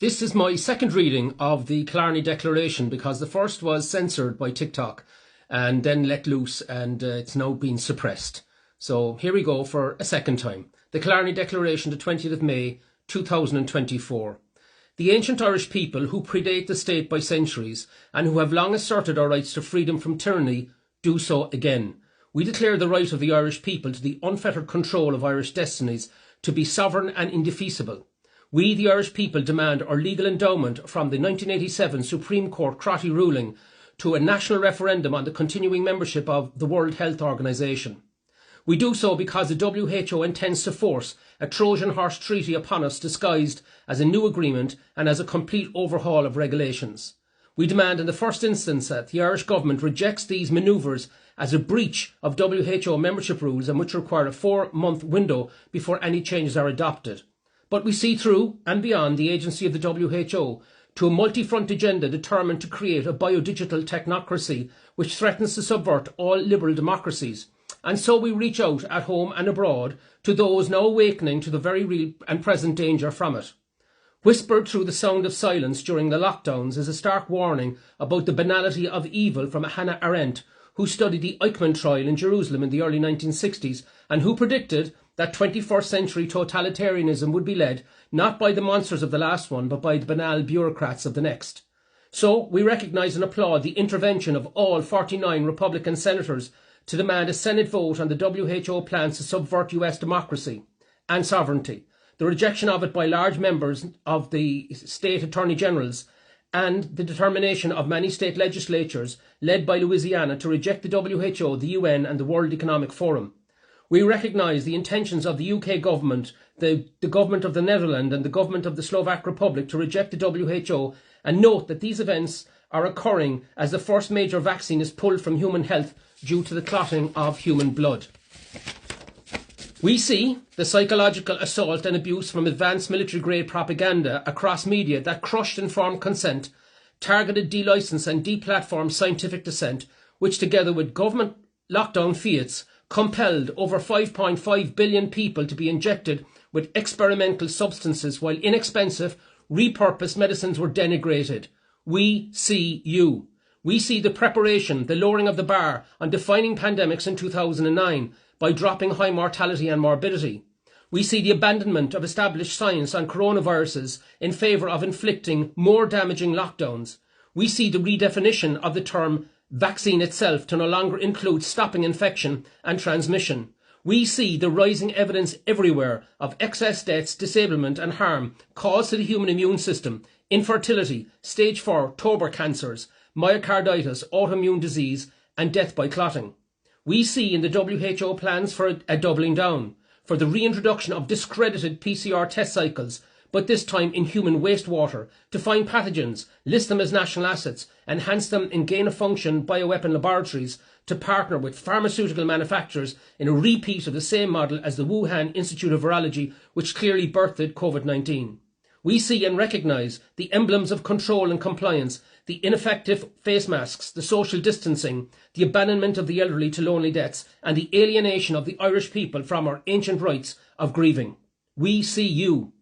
This is my second reading of the Killarney Declaration because the first was censored by TikTok and then let loose, and it's now been suppressed. So here we go for a second time. The Killarney Declaration, the 20th of May 2024. The ancient Irish people who predate the state by centuries and who have long asserted our rights to freedom from tyranny do so again. We declare the right of the Irish people to the unfettered control of Irish destinies to be sovereign and indefeasible. We, the Irish people, demand our legal endowment from the 1987 Supreme Court Crotty ruling to a national referendum on the continuing membership of the World Health Organization. We do so because the WHO intends to force a Trojan horse treaty upon us disguised as a new agreement and as a complete overhaul of regulations. We demand in the first instance that the Irish government rejects these manoeuvres as a breach of WHO membership rules and which require a 4-month window before any changes are adopted. But we see through and beyond the agency of the WHO to a multi-front agenda determined to create a biodigital technocracy which threatens to subvert all liberal democracies. And so we reach out at home and abroad to those now awakening to the very real and present danger from it. Whispered through the sound of silence during the lockdowns is a stark warning about the banality of evil from Hannah Arendt, who studied the Eichmann trial in Jerusalem in the early 1960s and who predicted that 21st century totalitarianism would be led not by the monsters of the last one, but by the banal bureaucrats of the next. So we recognise and applaud the intervention of all 49 Republican senators to demand a Senate vote on the WHO plans to subvert US democracy and sovereignty, the rejection of it by large members of the state attorney generals, and the determination of many state legislatures, led by Louisiana, to reject the WHO, the UN and the World Economic Forum. We recognise the intentions of the UK government, the government of the Netherlands and the government of the Slovak Republic to reject the WHO, and note that these events are occurring as the first major vaccine is pulled from human health due to the clotting of human blood. We see the psychological assault and abuse from advanced military-grade propaganda across media that crushed informed consent, targeted de-license and de-platformed scientific dissent, which together with government lockdown fiats compelled over 5.5 billion people to be injected with experimental substances while inexpensive, repurposed medicines were denigrated. We see you. We see the preparation, the lowering of the bar on defining pandemics in 2009 by dropping high mortality and morbidity. We see the abandonment of established science on coronaviruses in favour of inflicting more damaging lockdowns. We see the redefinition of the term vaccine itself to no longer include stopping infection and transmission. We see the rising evidence everywhere of excess deaths, disablement and harm caused to the human immune system, infertility, stage 4 tuber cancers, myocarditis, autoimmune disease and death by clotting. We see in the WHO plans for a doubling down, for the reintroduction of discredited PCR test cycles, but this time in human wastewater, to find pathogens, list them as national assets, enhance them in gain-of-function bioweapon laboratories, to partner with pharmaceutical manufacturers in a repeat of the same model as the Wuhan Institute of Virology, which clearly birthed COVID-19. We see and recognise the emblems of control and compliance, the ineffective face masks, the social distancing, the abandonment of the elderly to lonely deaths, and the alienation of the Irish people from our ancient rights of grieving. We see you.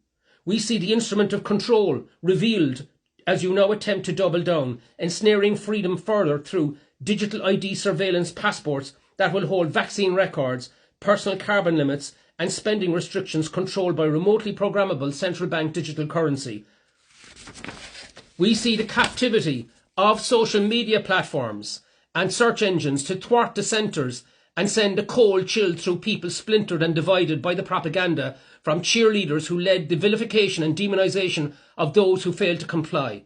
We see the instrument of control revealed as you now attempt to double down, ensnaring freedom further through digital ID surveillance passports that will hold vaccine records, personal carbon limits and spending restrictions controlled by remotely programmable central bank digital currency. We see the captivity of social media platforms and search engines to thwart dissenters and send a cold chill through people splintered and divided by the propaganda from cheerleaders who led the vilification and demonisation of those who failed to comply.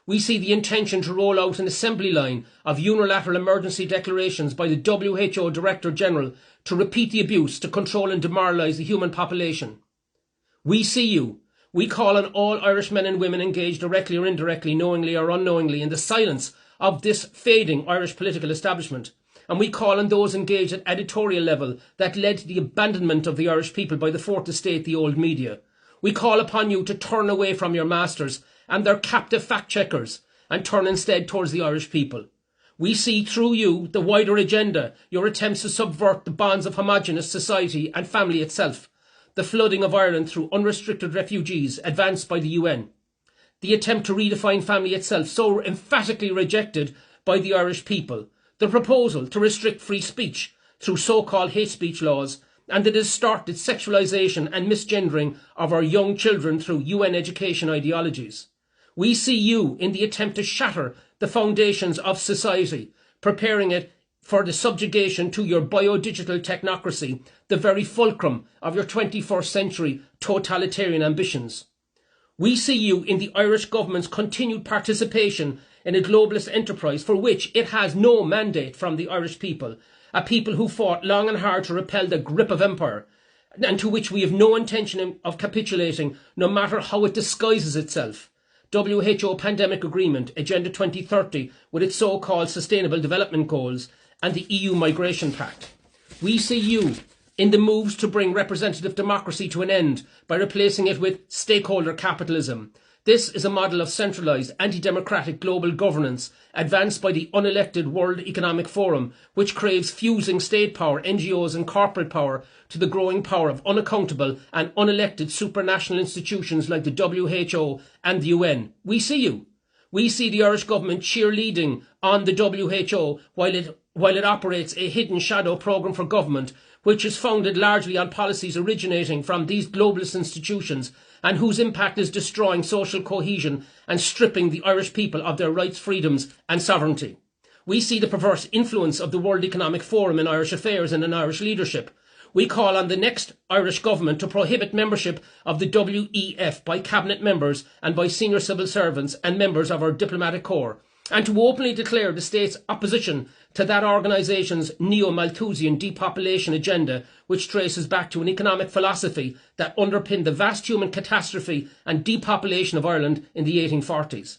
We see the intention to roll out an assembly line of unilateral emergency declarations by the WHO Director General to repeat the abuse, to control and demoralise the human population. We see you. We call on all Irish men and women engaged directly or indirectly, knowingly or unknowingly, in the silence of this fading Irish political establishment. And we call on those engaged at editorial level that led to the abandonment of the Irish people by the fourth estate, the old media. We call upon you to turn away from your masters and their captive fact-checkers and turn instead towards the Irish people. We see through you the wider agenda, your attempts to subvert the bonds of homogenous society and family itself, the flooding of Ireland through unrestricted refugees advanced by the UN, the attempt to redefine family itself, so emphatically rejected by the Irish people, the proposal to restrict free speech through so-called hate speech laws, and the distorted sexualisation and misgendering of our young children through UN education ideologies. We see you in the attempt to shatter the foundations of society, preparing it for the subjugation to your biodigital technocracy, the very fulcrum of your 21st century totalitarian ambitions. We see you in the Irish government's continued participation in a globalist enterprise for which it has no mandate from the Irish people, a people who fought long and hard to repel the grip of empire, and to which we have no intention of capitulating, no matter how it disguises itself. WHO Pandemic Agreement, Agenda 2030, with its so-called Sustainable Development Goals, and the EU Migration Pact. We see you in the moves to bring representative democracy to an end by replacing it with stakeholder capitalism. This is a model of centralised, anti-democratic global governance advanced by the unelected World Economic Forum, which craves fusing state power, NGOs and corporate power to the growing power of unaccountable and unelected supranational institutions like the WHO and the UN. We see you. We see the Irish government cheerleading on the WHO while it operates a hidden shadow programme for government, which is founded largely on policies originating from these globalist institutions and whose impact is destroying social cohesion and stripping the Irish people of their rights, freedoms and sovereignty. We see the perverse influence of the World Economic Forum in Irish affairs and in Irish leadership. We call on the next Irish government to prohibit membership of the WEF by cabinet members and by senior civil servants and members of our diplomatic corps, and to openly declare the state's opposition to that organisation's neo-Malthusian depopulation agenda, which traces back to an economic philosophy that underpinned the vast human catastrophe and depopulation of Ireland in the 1840s.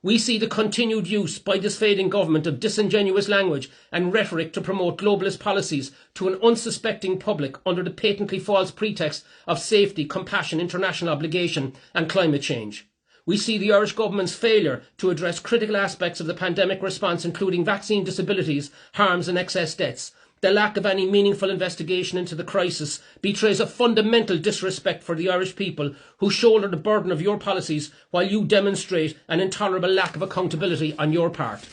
We see the continued use by this fading government of disingenuous language and rhetoric to promote globalist policies to an unsuspecting public under the patently false pretext of safety, compassion, international obligation and climate change. We see the Irish government's failure to address critical aspects of the pandemic response, including vaccine disabilities, harms and excess deaths. The lack of any meaningful investigation into the crisis betrays a fundamental disrespect for the Irish people who shoulder the burden of your policies while you demonstrate an intolerable lack of accountability on your part.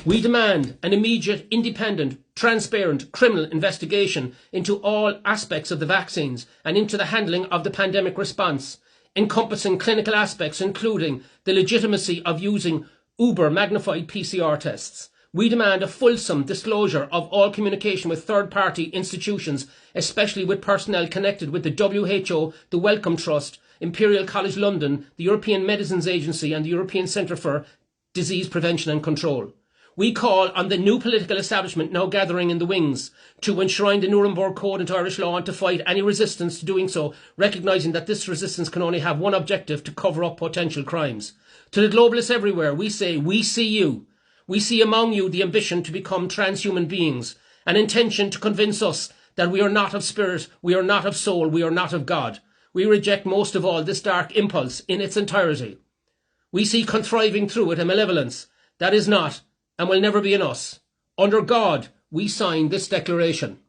We demand an immediate, independent, transparent criminal investigation into all aspects of the vaccines and into the handling of the pandemic response, encompassing clinical aspects including the legitimacy of using uber-magnified PCR tests. We demand a fulsome disclosure of all communication with third-party institutions, especially with personnel connected with the WHO, the Wellcome Trust, Imperial College London, the European Medicines Agency and the European Centre for Disease Prevention and Control. We call on the new political establishment now gathering in the wings to enshrine the Nuremberg Code into Irish law and to fight any resistance to doing so, recognising that this resistance can only have one objective: to cover up potential crimes. To the globalists everywhere, we say, we see you. We see among you the ambition to become transhuman beings, an intention to convince us that we are not of spirit, we are not of soul, we are not of God. We reject most of all this dark impulse in its entirety. We see contriving through it a malevolence that is not and will never be in us. Under God, we sign this declaration.